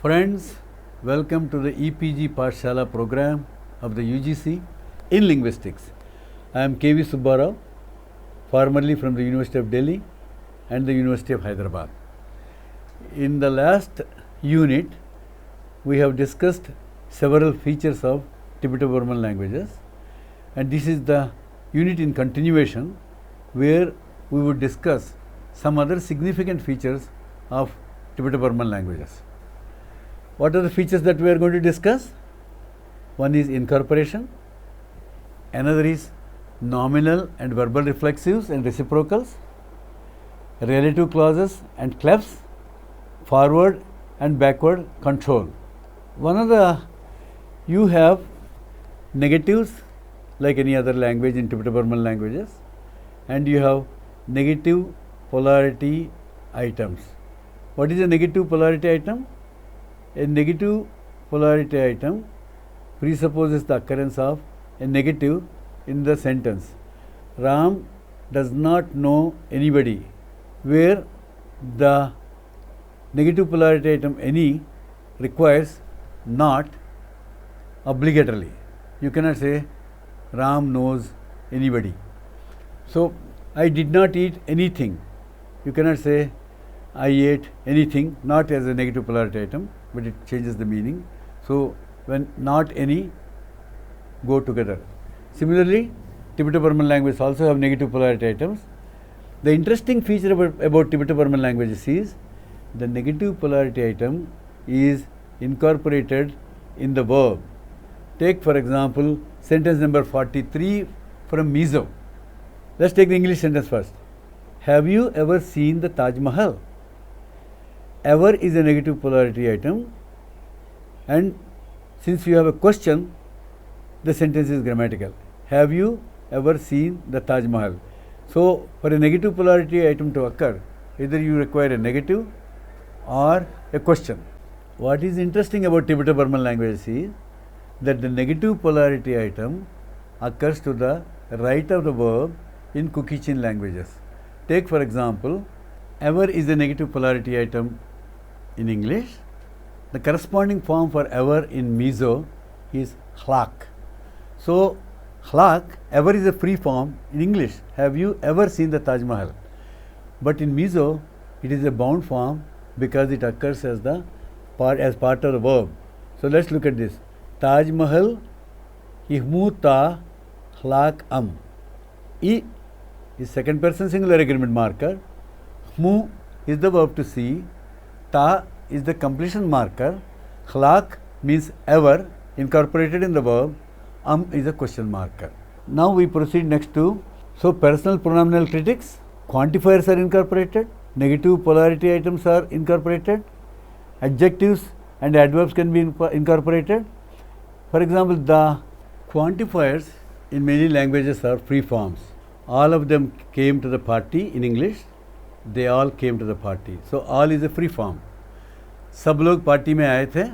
Friends, welcome to the EPG Pathshala program of the UGC in linguistics. I am KV Subbarao, formerly from the University of Delhi and the University of Hyderabad. In the last unit, we have discussed several features of Tibeto-Burman languages, and this is the unit in continuation where we would discuss some other significant features of Tibeto-Burman languages. What are the features that we are going to discuss? One is incorporation, another is nominal and verbal reflexives and reciprocals, relative clauses and clefs, forward and backward control. One of the, you have negatives like any other language in Tibeto-Burman languages, and you have negative polarity items. What is a negative polarity item? A negative polarity item presupposes the occurrence of a negative in the sentence. Ram does not know anybody, where the negative polarity item any requires not obligatorily. You cannot say Ram knows anybody. So, I did not eat anything. You cannot say I ate anything, not as a negative polarity item, but it changes the meaning. So, when not any go together. Similarly, Tibeto-Burman languages also have negative polarity items. The interesting feature about Tibeto-Burman languages is the negative polarity item is incorporated in the verb. Take for example, sentence number 43 from Mizo. Let us take the English sentence first. Have you ever seen the Taj Mahal? Ever is a negative polarity item, and since you have a question, the sentence is grammatical. Have you ever seen the Taj Mahal? So, for a negative polarity item to occur, either you require a negative or a question. What is interesting about Tibeto-Burman languages is that the negative polarity item occurs to the right of the verb in Kuki-Chin languages. Take for example, ever is a negative polarity item in English. The corresponding form for ever in Mizo is hlak. So, hlak, ever is a free form in English. Have you ever seen the Taj Mahal? But in Mizo, it is a bound form because it occurs as part of the verb. So, let us look at this. Taj Mahal ihmu ta hlak am. I is second person singular agreement marker. Hmu is the verb to see. Ta is the completion marker. Hlak means ever incorporated in the verb. Is a question marker. Now we proceed next to, so personal pronominal critics, quantifiers are incorporated, negative polarity items are incorporated, adjectives and adverbs can be incorporated. For example, the quantifiers in many languages are free forms. All of them came to the party in English, they all came to the party. So, all is a free form. सब लोग party में आए थे,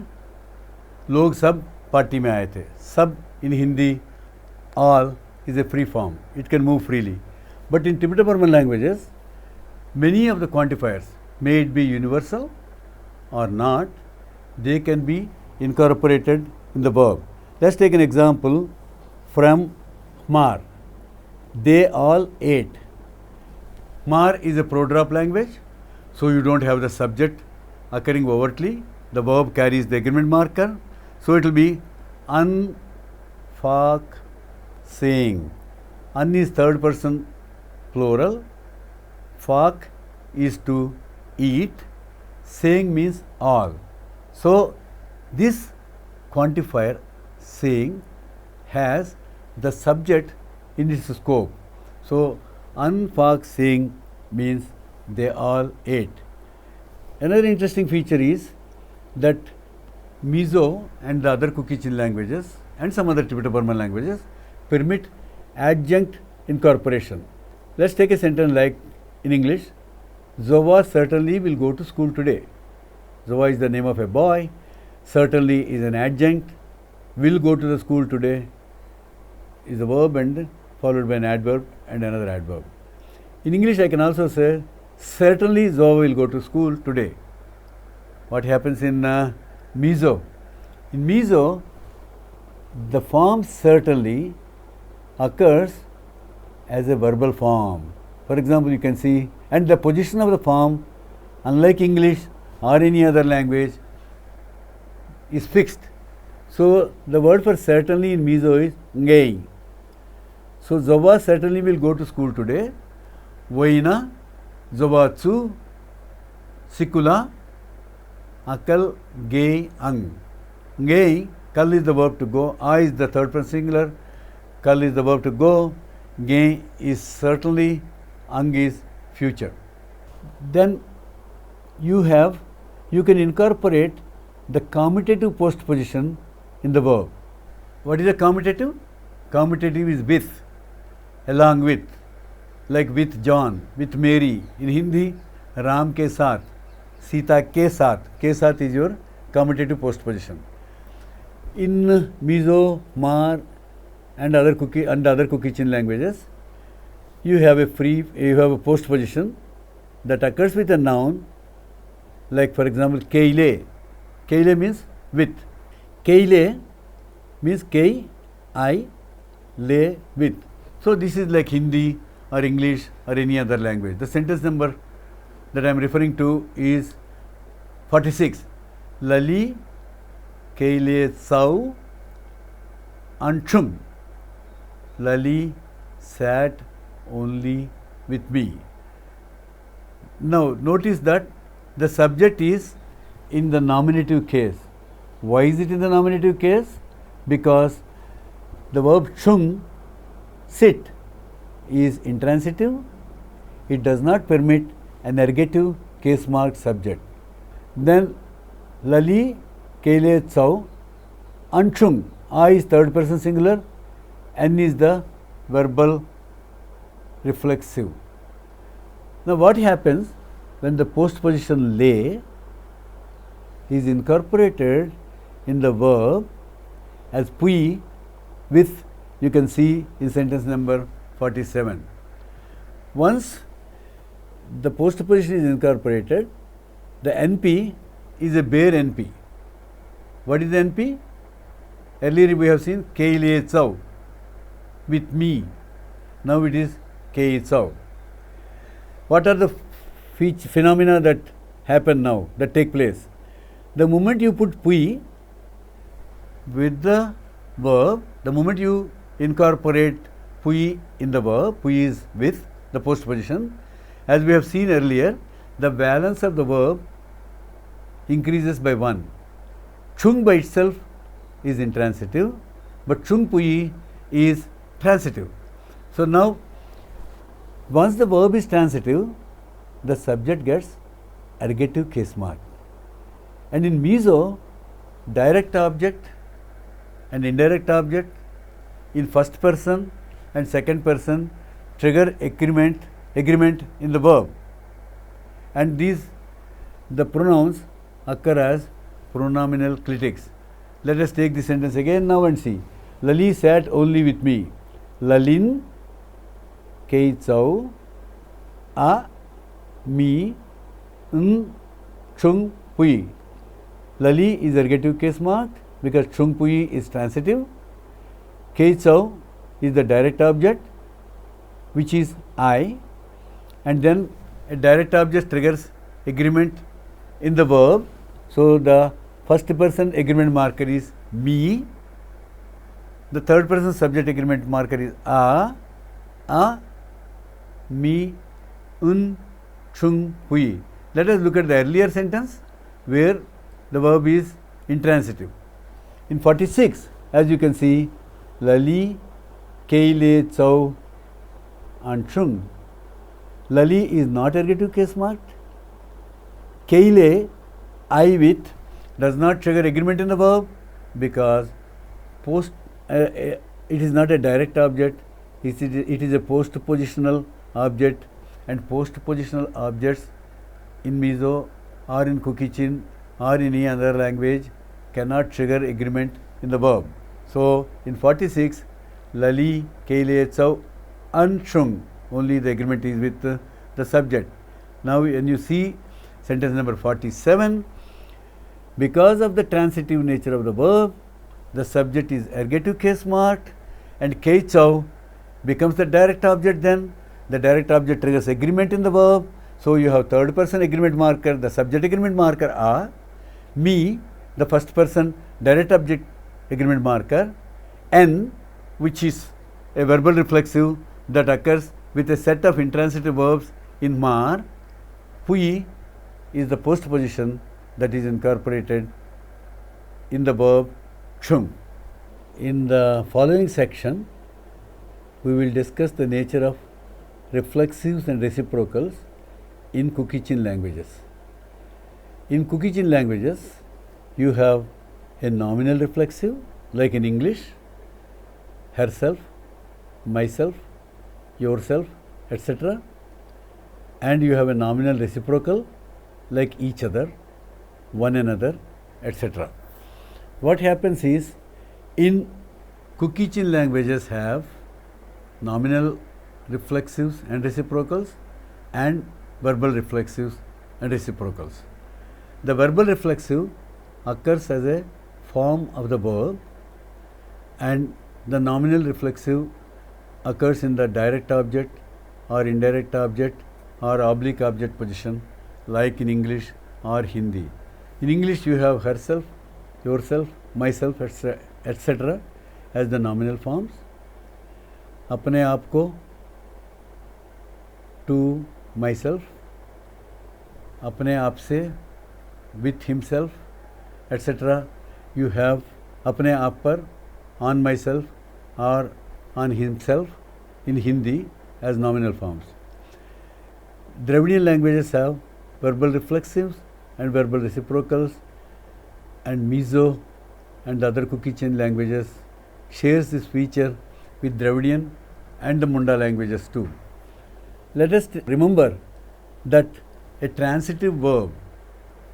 लोग सब party में आए थे. सब in Hindi, all is a free form. It can move freely. But in Tibeto-Burman languages, many of the quantifiers, may it be universal or not, they can be incorporated in the verb. Let us take an example from Khmar. They all ate. Khmar is a pro-drop language, so you don't have the subject occurring overtly. The verb carries the agreement marker, so it will be Fak saying. An is third person plural, Fak is to eat, saying means all. So, this quantifier saying has the subject in its scope. So, Fak saying means they all ate. Another interesting feature is that Mizo and the other Kuki-Chin languages and some other Tibeto-Burman languages permit adjunct incorporation. Let us take a sentence like in English, Zowa certainly will go to school today. Zowa is the name of a boy, certainly is an adjunct, will go to the school today is a verb and followed by an adverb and another adverb. In English, I can also say, certainly Zoe will go to school today. What happens in Mizo. In Mizo, the form certainly occurs as a verbal form. For example, you can see, and the position of the form, unlike English or any other language, is fixed. So the word for certainly in Mizo is ngei. So Zoba certainly will go to school today. Waina, Zobatsu, Sikula, Akal, Gei, Ang. Ngei, Kal is the verb to go, A is the third person singular, Kal is the verb to go, Gei is certainly, Ang is future. Then you can incorporate the commutative postposition in the verb. What is a commutative? Commutative is with, along with, like with John, with Mary. In Hindi, Ram ke saath, Sita ke saath. Ke saath is your commutative postposition. In Mizo, Mar, and other Cookie-Chin languages, you have a postposition that occurs with a noun, like for example, keile. Keile means with. Keile means kei, I, le, with. So this is like Hindi or English or any other language. The sentence number that I am referring to is 46. Lali keile sau anchum. Lali sat only with me. Now notice that the subject is in the nominative case. Why is it in the nominative case? Because the verb chung, sit, is intransitive. It does not permit a negative case marked subject. Then Lali keile tsau anchung. I is third person singular, N is the verbal reflexive. Now what happens when the postposition le is incorporated in the verb as pui with, you can see in sentence number 47. Once the postposition is incorporated, the NP is a bare NP. What is the NP? Earlier we have seen keile tsau, with me. Now it is kei tsau. What are the phenomena that happen now, that take place? The moment you put pui with the verb, the moment you incorporate pui in the verb, pui is with the postposition, as we have seen earlier, the valence of the verb increases by 1. Chung by itself is intransitive, but chung pui is transitive. So now, once the verb is transitive, the subject gets ergative case mark. And in Mizo, direct object and indirect object in first person and second person trigger agreement in the verb. And the pronouns occur as pronominal clitics. Let us take the sentence again now and see. Lali sat only with me. Lalin kei tsau a mi chung pui. Lali is ergative case marked because chung pui is transitive. Kei tsau is the direct object, which is I, and then a direct object triggers agreement in the verb. So the first person agreement marker is me. The third person subject agreement marker is a, mi, chung, hui. Let us look at the earlier sentence where the verb is intransitive. In 46, as you can see, Lali, keile, tsau, and chung. Lali is not ergative case marked. Keile, I with, does not trigger agreement in the verb because it is not a direct object, it is a postpositional object, and postpositional objects in Mizo or in Cookie-Chin or in any other language cannot trigger agreement in the verb. So in 46, Lali, keile, tsau, anchung, only the agreement is with the subject. Now when you see sentence number 47, Because of the transitive nature of the verb, the subject is ergative case marked, and kei chow becomes the direct object. Then the direct object triggers agreement in the verb. So you have third person agreement marker, the subject agreement marker a, me, the first person direct object agreement marker, n, which is a verbal reflexive that occurs with a set of intransitive verbs in mar. Pui is the postposition that is incorporated in the verb chung. In the following section, we will discuss the nature of reflexives and reciprocals in Kuki-Chin languages. In Kuki-Chin languages, you have a nominal reflexive like in English, herself, myself, yourself, etc. And you have a nominal reciprocal like each other, one another, etc. What happens is, in Kuki-Chin languages have nominal reflexives and reciprocals and verbal reflexives and reciprocals. The verbal reflexive occurs as a form of the verb, and the nominal reflexive occurs in the direct object or indirect object or oblique object position like in English or Hindi. In English you have herself, yourself, myself, etc. as the nominal forms. अपने आप को, to myself, अपने आप से, with himself, etc. You have अपने आप पर, on myself or on himself in Hindi as nominal forms. Dravidian languages have verbal reflexives and verbal reciprocals, and Mizo and the other Kuki-Chin languages shares this feature with Dravidian and the Munda languages too. Let us remember that a transitive verb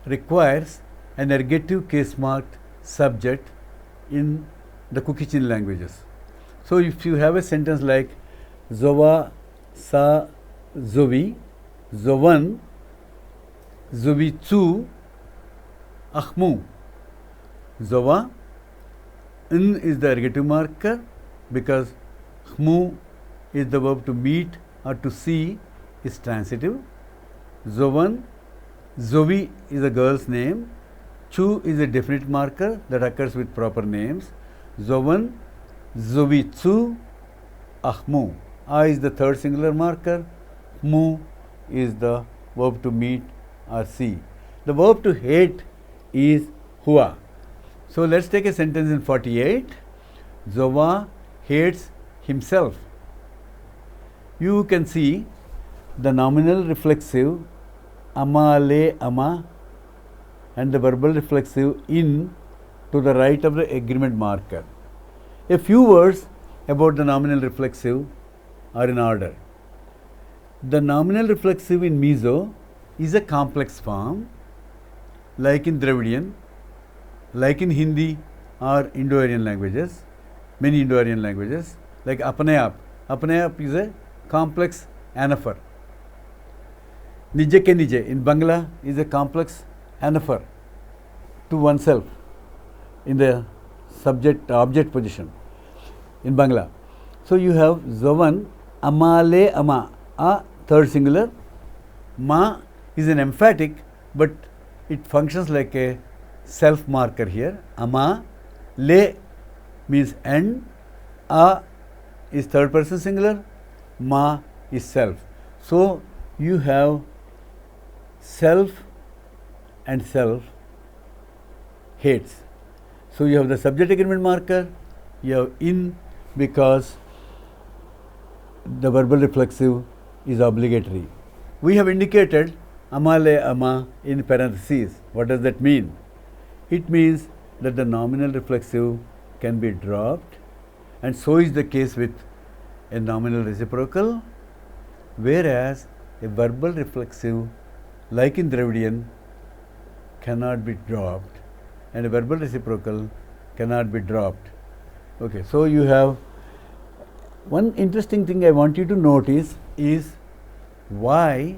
requires an ergative case marked subject in the Kuki-Chin languages. So if you have a sentence like Zova sa zovi, zovan zovitsu achmu. Zova, in is the ergative marker because chmu is the verb to meet or to see is transitive. Zovan, zovi is a girl's name. Chu is a definite marker that occurs with proper names. Zovan, zovitsu, achmu. A is the third singular marker. Mu is the verb to meet or see. The verb to hate is hua. So let's take a sentence in 48. Zova hates himself. You can see the nominal reflexive ama le ama and the verbal reflexive in to the right of the agreement marker. A few words about the nominal reflexive are in order. The nominal reflexive in Mizo is a complex form like in Dravidian, like in Hindi or Indo-Aryan languages, many Indo-Aryan languages, like apne aap. Apne aap is a complex anaphor. Nije ke nije in Bangla is a complex anaphor to oneself in the subject object position in Bangla. So you have Zovan, amale ama, a third singular. Ma is an emphatic, but it functions like a self marker here. Ama, le means and, a is third person singular, ma is self. So you have self and self hates. So you have the subject agreement marker, you have in because the verbal reflexive is obligatory. We have indicated amale ama in parentheses. What does that mean? It means that the nominal reflexive can be dropped, and so is the case with a nominal reciprocal, whereas a verbal reflexive like in Dravidian cannot be dropped and a verbal reciprocal cannot be dropped. Okay, so you have one interesting thing I want you to notice is why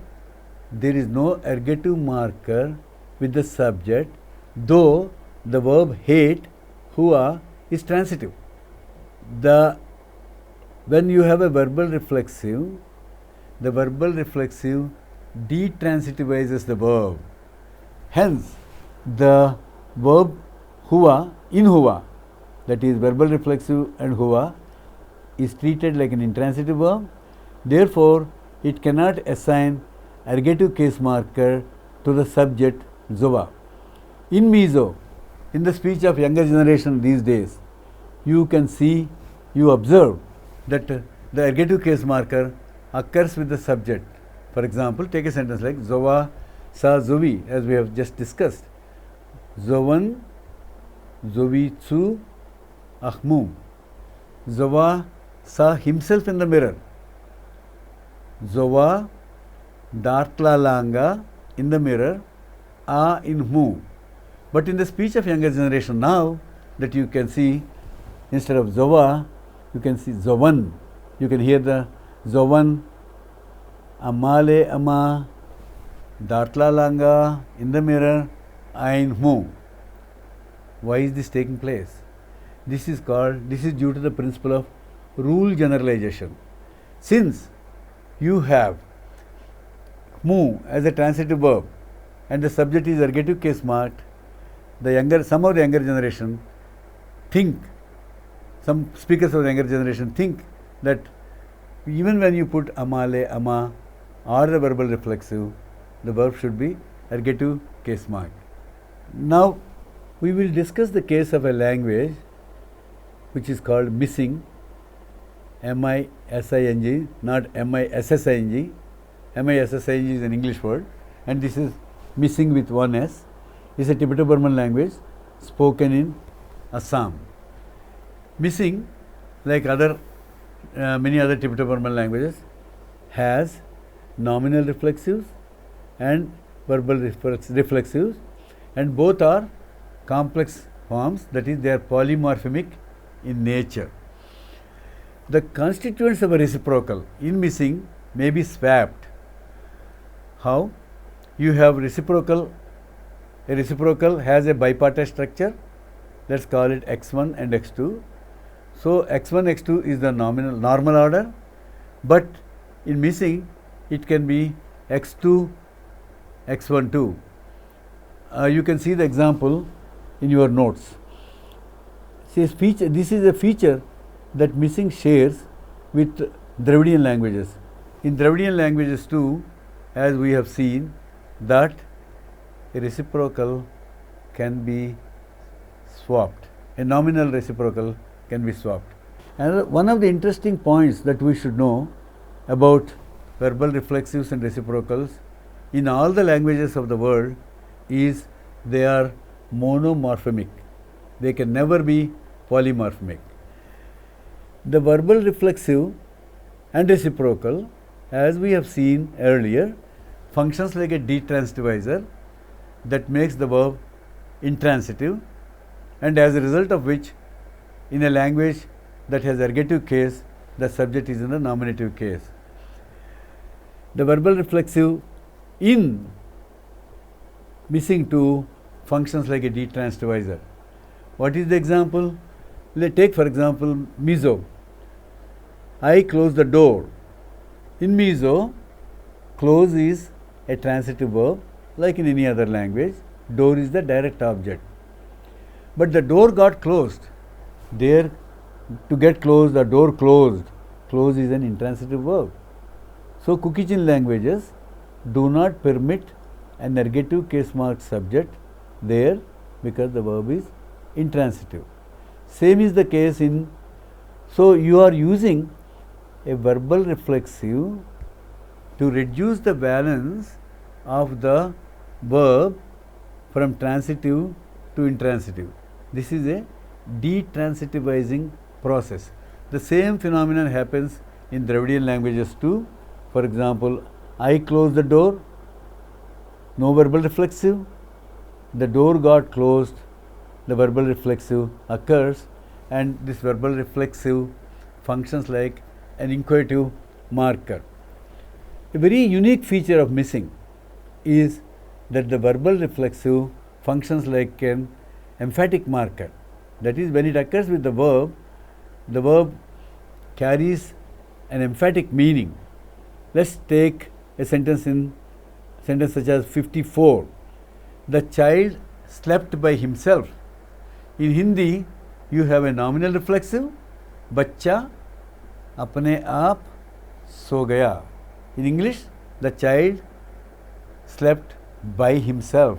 there is no ergative marker with the subject though the verb hate, hua, is transitive. When you have a verbal reflexive, the verbal reflexive detransitivizes the verb. Hence, the verb hua, in hua, that is verbal reflexive and hua, is treated like an intransitive verb. Therefore, it cannot assign ergative case marker to the subject zoa. In Mizo, in the speech of younger generation these days, you observe that the ergative case marker occurs with the subject. For example, take a sentence like zoa sa zovi, as we have just discussed. Zovan zovi tsu ahmu. Zoa saw himself in the mirror. Zoa dartla langa, in the mirror, a in mu. But in the speech of younger generation now, that you can see, instead of zoa, you can see zovan. You can hear the zovan, amale ama, dartla langa, in the mirror, a in mu. Why is this taking place? This is due to the principle of rule generalization. Since you have mu as a transitive verb and the subject is ergative case marked, some of the younger generation think, some speakers of the younger generation think that even when you put amale, ama or the verbal reflexive, the verb should be ergative case marked. Now, we will discuss the case of a language which is called missing, M-I-S-I-N-G, not M-I-S-S-I-N-G. M-I-S-S-I-N-G is an English word, and this is missing with one S. It's a Tibeto-Burman language spoken in Assam. Missing, like many other Tibeto-Burman languages, has nominal reflexives and verbal reflexives, and both are complex forms, that is, they are polymorphemic in nature. The constituents of a reciprocal in missing may be swapped. How? You have a reciprocal has a bipartite structure, let's call it x1 and x2. So, x1, x2 is the normal order, but in missing it can be x2, x1, 2. You can see the example in your notes. This is a feature that missing shares with Dravidian languages. In Dravidian languages too, as we have seen, that a reciprocal can be swapped. A nominal reciprocal can be swapped. And one of the interesting points that we should know about verbal reflexives and reciprocals in all the languages of the world is they are monomorphemic. They can never be polymorphemic. The verbal reflexive and reciprocal, as we have seen earlier, functions like a detransitivizer that makes the verb intransitive, and as a result of which, in a language that has ergative case, the subject is in the nominative case. The verbal reflexive in missing 2 functions like a detransitivizer. What is the example? Let's take for example Mizo. I close the door. In Mizo, close is a transitive verb like in any other language. Door is the direct object. But the door got closed. There, to get closed, the door closed. Close is an intransitive verb. So, Kuki-Chin languages do not permit an ergative case marked subject there because the verb is intransitive. Same is the case in, so you are using a verbal reflexive to reduce the valence of the verb from transitive to intransitive. This is a detransitivizing process. The same phenomenon happens in Dravidian languages too. For example, I close the door, no verbal reflexive, the door got closed, the verbal reflexive occurs, and this verbal reflexive functions like an inquisitive marker. A very unique feature of missing is that the verbal reflexive functions like an emphatic marker. That is, when it occurs with the verb carries an emphatic meaning. Let's take a sentence such as 54. The child slept by himself. In Hindi, you have a nominal reflexive. बच्चा अपने आप सो गया. In English, the child slept by himself.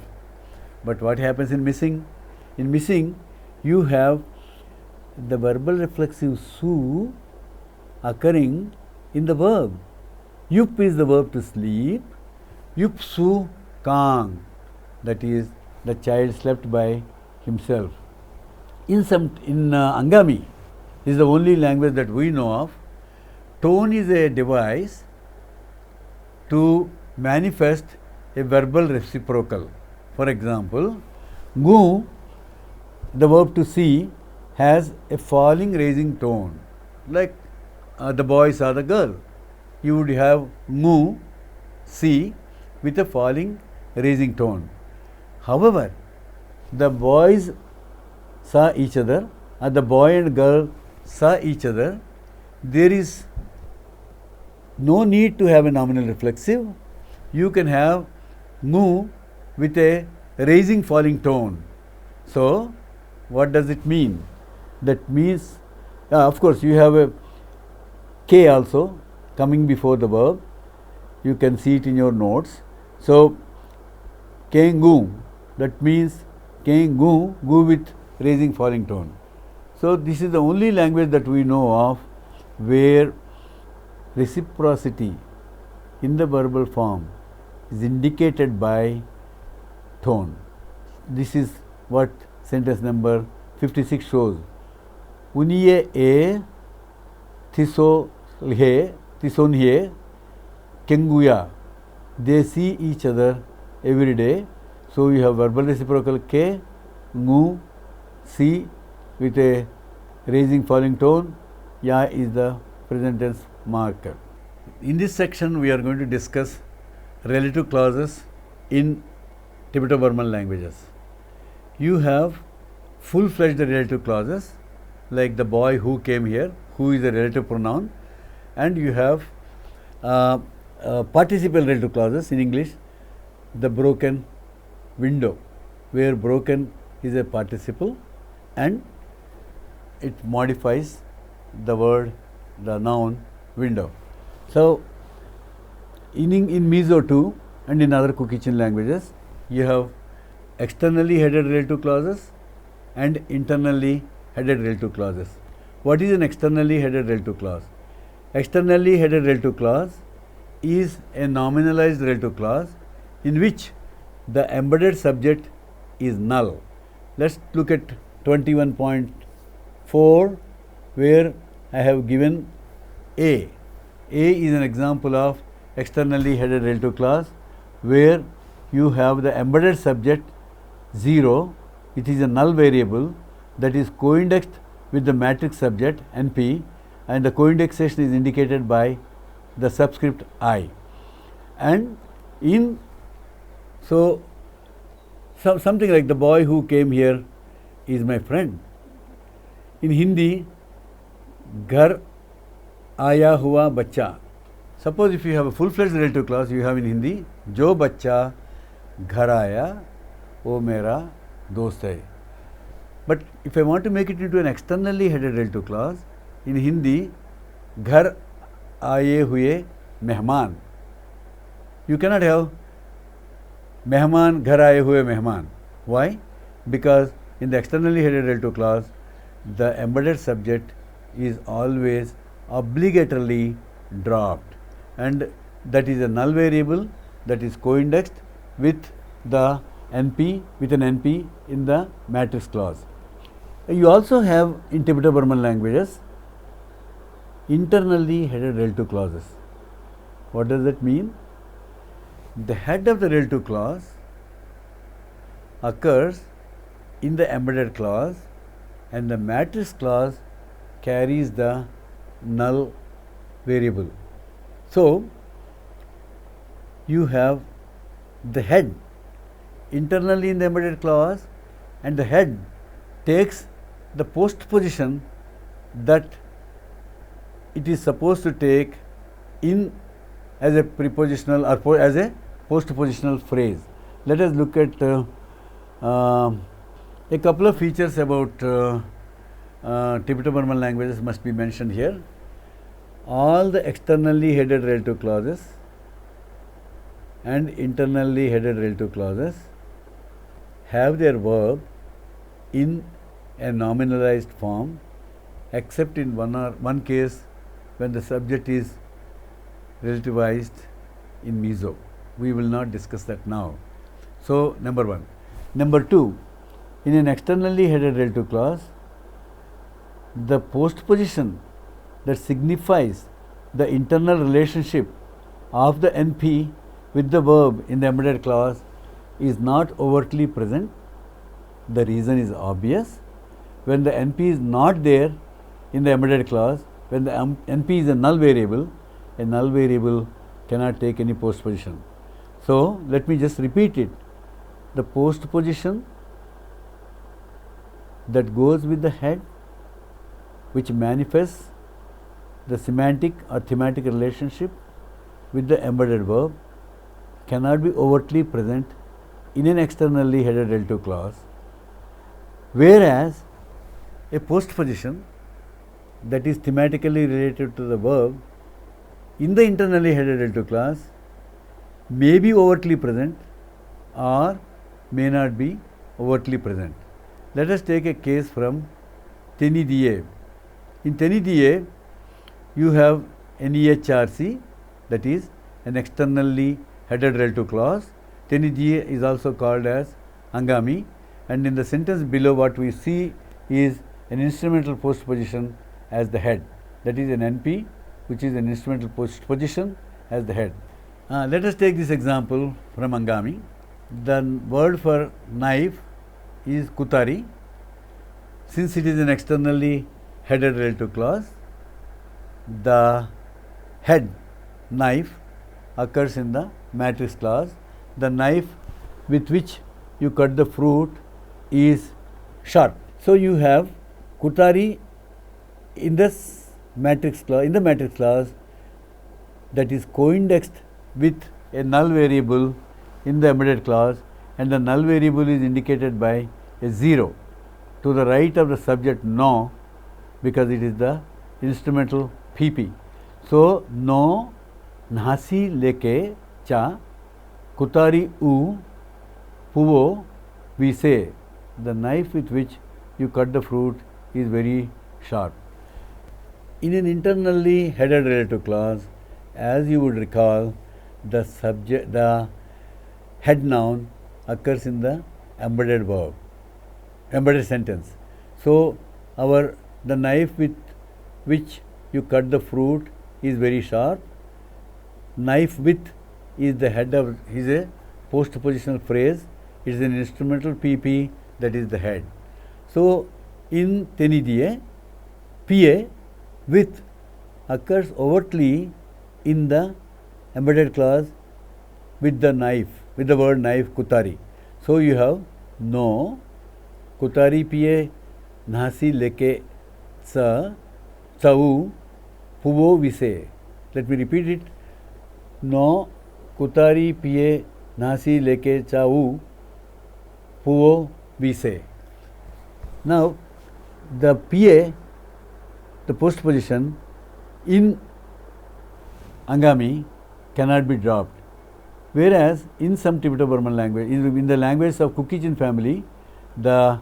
But what happens in missing? In missing, you have the verbal reflexive su occurring in the verb. Yup is the verb to sleep. Yup su kang. That is, the child slept by himself. In Angami, this is the only language that we know of. Tone is a device to manifest a verbal reciprocal. For example, ngu, the verb to see, has a falling raising tone, like the boy saw the girl. You would have ngu, see, with a falling raising tone. However, the boys saw each other, or the boy and girl saw each other. There is no need to have a nominal reflexive. You can have ngu with a raising falling tone. So, what does it mean? That means, of course, you have a k also coming before the verb. You can see it in your notes. So, kengu, that means kengu, gu with raising falling tone. So, this is the only language that we know of where reciprocity in the verbal form is indicated by tone. This is what sentence number 56 shows. Uniye e tisonye kenguya. They see each other every day. So you have verbal reciprocal ke, ngu, si with a raising falling tone. Ya is the present tense marker. In this section, we are going to discuss relative clauses in Tibeto-Burman languages. You have full-fledged relative clauses like the boy who came here, who is a relative pronoun, and you have participial relative clauses in English, the broken window, where broken is a participle and it modifies the word, the noun window. So, in Mizo too and in other Kuki-Chin languages, you have externally headed relative clauses and internally headed relative clauses. What is an externally headed relative clause? Externally headed relative clause is a nominalized relative clause in which the embedded subject is null. Let's look at 21.4, where I have given A. A is an example of externally headed relative clause where you have the embedded subject 0. It is a null variable that is coindexed with the matrix subject NP, and the coindexation is indicated by the subscript I. And in something like the boy who came here is my friend. In Hindi, घर आया हुआ बच्चा. Suppose if you have a full-fledged relative clause, you have in Hindi, जो बच्चा घर आया वो मेरा दोस्त है. But if I want to make it into an externally headed relative clause, in Hindi, घर आए हुए मेहमान. You cannot have मेहमान घर आए हुए मेहमान. Why? Because in the externally headed relative clause, the embedded subject is always obligatorily dropped, and that is a null variable that is coindexed with the NP, with an NP in the matrix clause. You also have in Tibeto-Burman languages internally headed relative clauses. What does that mean? The head of the relative clause occurs in the embedded clause and the matrix clause carries the null variable. So, you have the head internally in the embedded clause, and the head takes the post position that it is supposed to take in as a prepositional or as a postpositional phrase. Let us look at a couple of features about Tibeto-Burman languages must be mentioned here. All the externally headed relative clauses and internally headed relative clauses have their verb in a nominalized form, except in one case when the subject is relativized in meso. We will not discuss that now. So, number one. Number two, in an externally headed relative clause, the postposition that signifies the internal relationship of the NP with the verb in the embedded clause is not overtly present. The reason is obvious. When the NP is not there in the embedded clause, when the NP is a null variable cannot take any postposition. So, let me just repeat it. The postposition that goes with the head, which manifests the semantic or thematic relationship with the embedded verb, cannot be overtly present in an externally headed relative clause, whereas a postposition that is thematically related to the verb in the internally headed relative clause may be overtly present or may not be overtly present. Let us take a case from Tenidiye. In Tenidiye, you have NEHRC, that is an externally headed relative clause. Tenidiye is also called as Angami, and in the sentence below what we see is an instrumental postposition as the head, that is an NP which is an instrumental postposition as the head. Let us take this example from Angami. The word for knife is Kutari. Since it is an externally headed relative clause, the head knife occurs in the matrix clause. The knife with which you cut the fruit is sharp. So, you have Kutari in this matrix clause, that is co-indexed with a null variable in the embedded clause, and the null variable is indicated by a 0 to the right of the subject no, because it is the instrumental PP. So, no nasi leke cha Kutari u puvo, we say the knife with which you cut the fruit is very sharp. In an internally headed relative clause, as you would recall, the head noun occurs in the embedded verb, embedded sentence. So, the knife with which you cut the fruit is very sharp. Knife with is the head of, is a postpositional phrase. It is an instrumental PP, that is the head. So, in Tenidiye, PA with occurs overtly in the embedded clause with the knife, with the word knife Kutari. So, you have no Kutari PA nasi leke sa chau puvo vise. Let me repeat it. No Kutari PA nasi leke chau puvo vise. Now, the PA, the postposition in Angami cannot be dropped, whereas in some Tibeto-Burman language, in the language of Kukijin family, the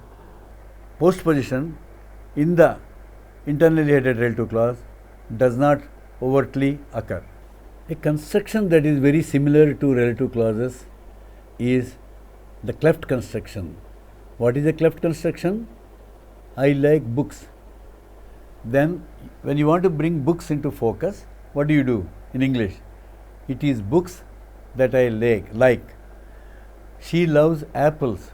postposition in the internally headed relative clause does not overtly occur. A construction that is very similar to relative clauses is the cleft construction. What is a cleft construction? I like books. Then when you want to bring books into focus, what do you do in English? It is books that I like. She loves apples.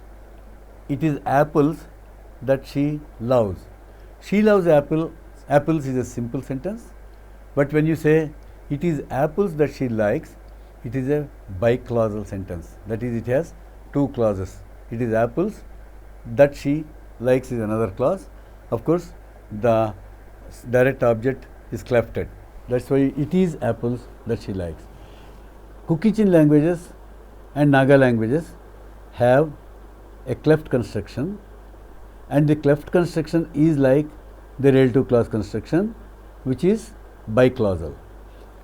It is apples that she loves. She loves apples is a simple sentence, but when you say it is apples that she likes, it is a biclausal sentence. That is, it has two clauses. It is apples. That she likes is another clause. Of course, the direct object is clefted. That's why it is apples that she likes. Kuki-Chin languages and Naga languages have a cleft construction, and the cleft construction is like the relative clause construction, which is biclausal.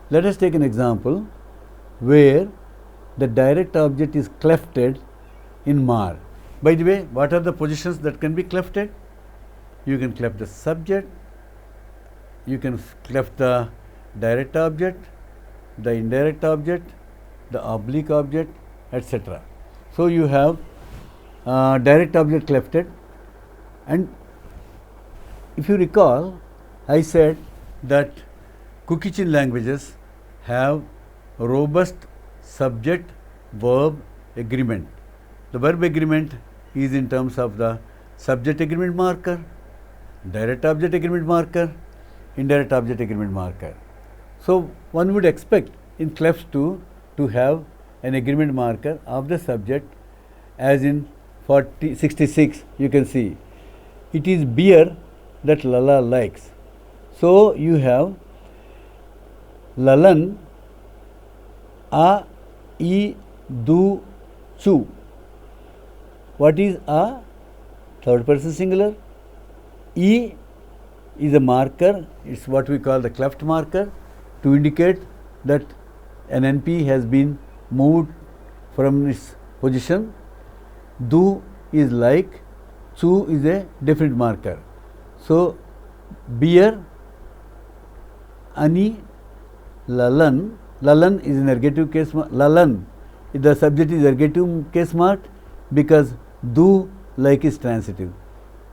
Let us take an example where the direct object is clefted in Mar. By the way, what are the positions that can be clefted? You can cleft the subject, you can cleft the direct object, the indirect object, the oblique object, etc. So, you have direct object clefted, and if you recall, I said that Kuki-Chin languages have robust subject verb agreement. The verb agreement is in terms of the subject agreement marker, direct object agreement marker, indirect object agreement marker. So, one would expect in clefts to have an agreement marker of the subject, as in 66 you can see it is beer that Lala likes. So, you have Lalan a e do chu. What is a? Third person singular. E is a marker, it is what we call the cleft marker, to indicate that an NP has been moved from its position. Do is like, chu is a definite marker. So, beer, ani, Lalan. Lalan is an ergative case mark. Lalan, the subject is ergative case marked because do like is transitive.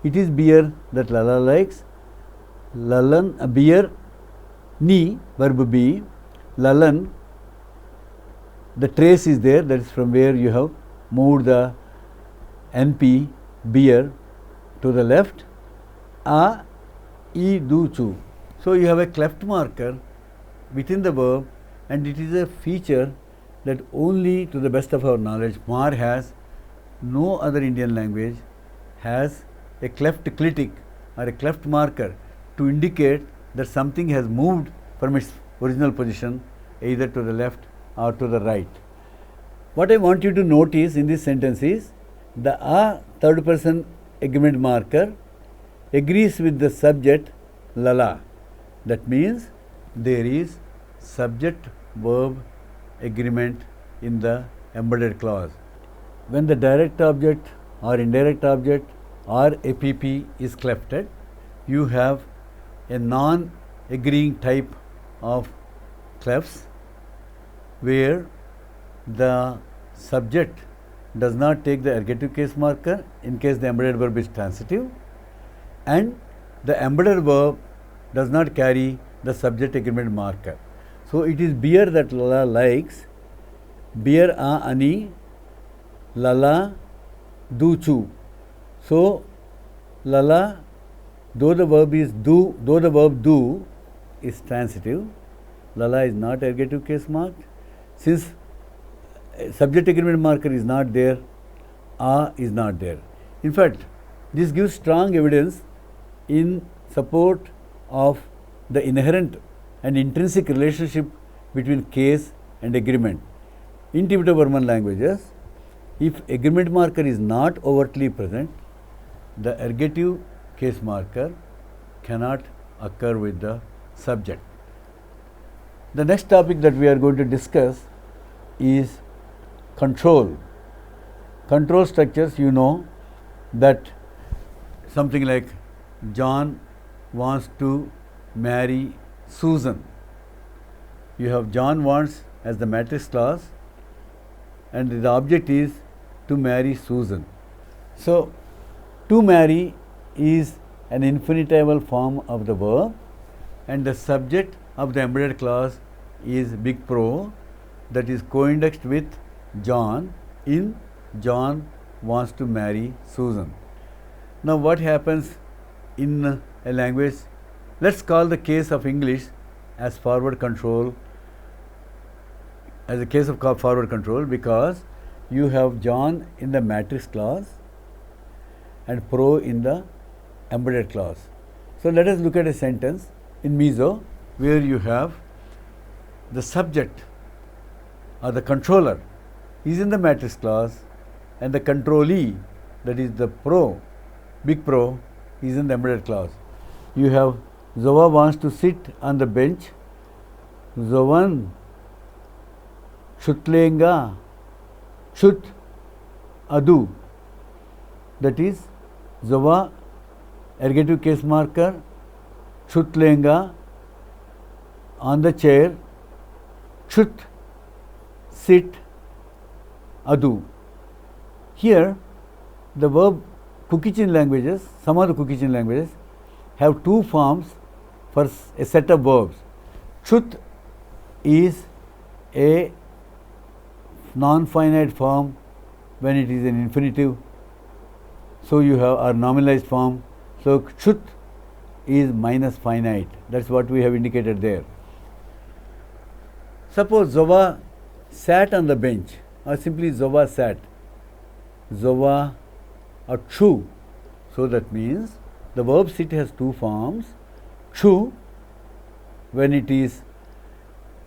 It is beer that Lala likes. Lalan, beer, ni, verb be, Lalan, the trace is there, that is from where you have moved the NP, beer, to the left, a, e, do, chu. So, you have a cleft marker within the verb, and it is a feature that only to the best of our knowledge Mar has. No other Indian language has a cleft clitic or a cleft marker to indicate that something has moved from its original position either to the left or to the right. What I want you to notice in this sentence is the a third person agreement marker agrees with the subject Lala. That means there is subject verb agreement in the embedded clause. When the direct object or indirect object or APP is clefted, you have a non-agreeing type of clefts where the subject does not take the ergative case marker in case the embedded verb is transitive, and the embedded verb does not carry the subject agreement marker. So, it is beer that Lala likes, beer a ani, Lala do chu. So, Lala, though the verb do is transitive, Lala is not ergative case marked. Since subject agreement marker is not there, a is not there. In fact, this gives strong evidence in support of the inherent and intrinsic relationship between case and agreement. In Tibeto-Burman languages, if agreement marker is not overtly present, the ergative case marker cannot occur with the subject. The next topic that we are going to discuss is control. Control structures, you know that something like John wants to marry Susan. You have John wants as the matrix clause, and the object is to marry Susan. So, to marry is an infinitival form of the verb, and the subject of the embedded clause is big pro, that is co-indexed with John in John wants to marry Susan. Now, what happens in a language? Let's call the case of English as forward control, as a case of forward control, because you have John in the matrix clause and pro in the embedded clause. So let us look at a sentence in Mizo where you have the subject or the controller is in the matrix clause and the controllee, that is the pro, big pro, is in the embedded clause. You have Zova wants to sit on the bench. Zovan Shutlenga Shut Adu, that is Zova ergative case marker Shutlenga on the chair, Shut sit Adu. Here the verb Kuki-Chin languages, some of the Kuki-Chin languages have two forms for a set of verbs. Chut is a non-finite form when it is an infinitive. So you have our nominalized form. So chut is minus finite. That's what we have indicated there. Suppose Zova sat on the bench, or simply Zova sat. Zova or chu. So that means the verb sit has two forms. Chu when it is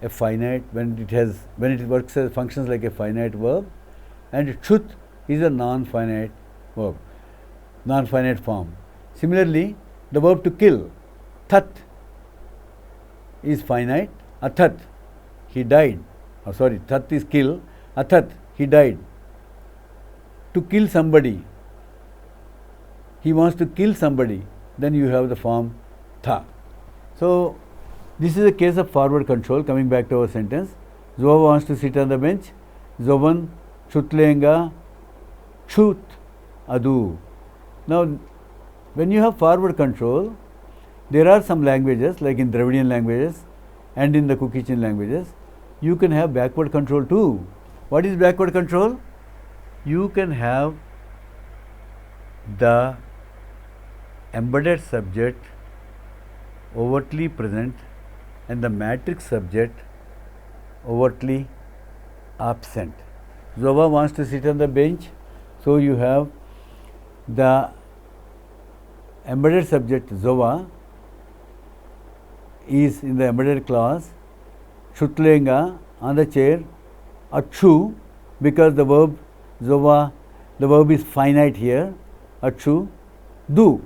a finite, when it works as functions like a finite verb, and chut is a non-finite verb, non-finite form. Similarly, the verb to kill, tat, is finite. Athat, he died. Oh, sorry, tat is kill. Athat, he died. To kill somebody, he wants to kill somebody, then you have the form tha. So this is a case of forward control. Coming back to our sentence, Zova wants to sit on the bench. Zovan chutlenga chut adu. Now when you have forward control, there are some languages like in Dravidian languages and in the Kuki-Chin languages, you can have backward control too. What is backward control? You can have the embedded subject overtly present and the matrix subject overtly absent. Zova wants to sit on the bench, so you have the embedded subject Zova is in the embedded clause, Shutlenga on the chair, Achu, because the verb Zova, the verb is finite here, Achu, do.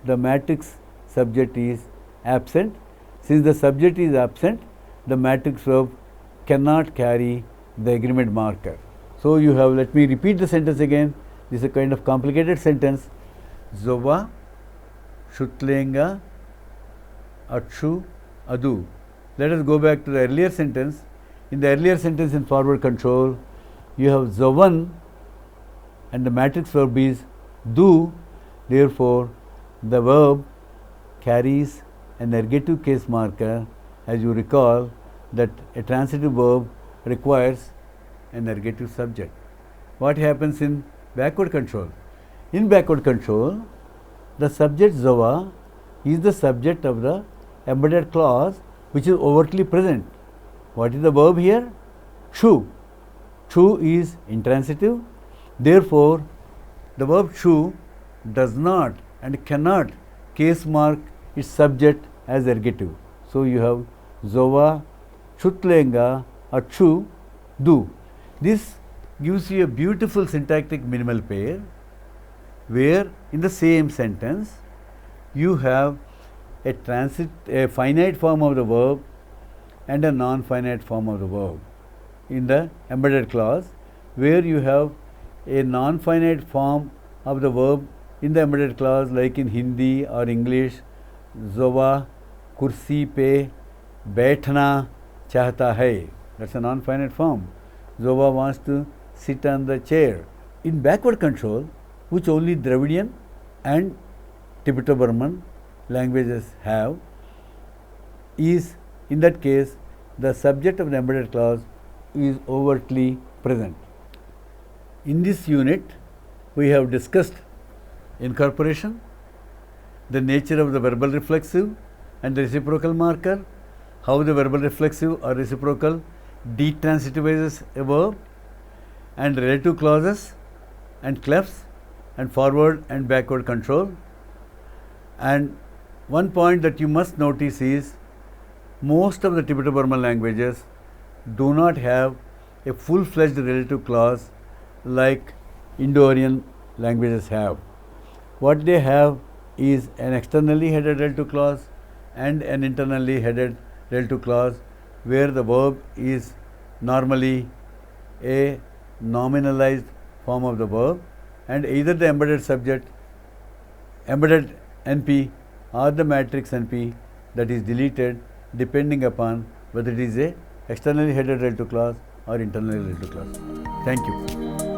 The matrix subject is absent. Since the subject is absent, the matrix verb cannot carry the agreement marker. So you have, let me repeat the sentence again. This is a kind of complicated sentence. Zova, Shutlenga, Achu, Adu. Let us go back to the earlier sentence. In the earlier sentence in forward control, you have Zovan and the matrix verb is do. Therefore, the verb carries an ergative case marker. As you recall that a transitive verb requires an ergative subject. What happens in backward control? In backward control, the subject Zova is the subject of the embedded clause which is overtly present. What is the verb here? Chu. Chu is intransitive. Therefore, the verb chu does not and cannot case mark its subject as ergative. So you have Zova, Chutlenga, Achu, do. This gives you a beautiful syntactic minimal pair where in the same sentence you have a finite form of the verb and a non-finite form of the verb. In the embedded clause, where you have a non-finite form of the verb in the embedded clause, like in Hindi or English, Zova kursi pe baithna chahta hai. That's a non-finite form. Zova wants to sit on the chair. In backward control, which only Dravidian and Tibeto-Burman languages have, is in that case the subject of the embedded clause is overtly present. In this unit, we have discussed incorporation, the nature of the verbal reflexive and the reciprocal marker, how the verbal reflexive or reciprocal detransitivizes a verb, and relative clauses and clefs and forward and backward control. And one point that you must notice is most of the Tibeto-Burman languages do not have a full-fledged relative clause like Indo-Aryan languages have. What they have is an externally headed relative clause and an internally headed relative clause, where the verb is normally a nominalized form of the verb, and either the embedded subject, embedded NP, or the matrix NP that is deleted depending upon whether it is a externally headed relative clause or internally relative clause. Thank you.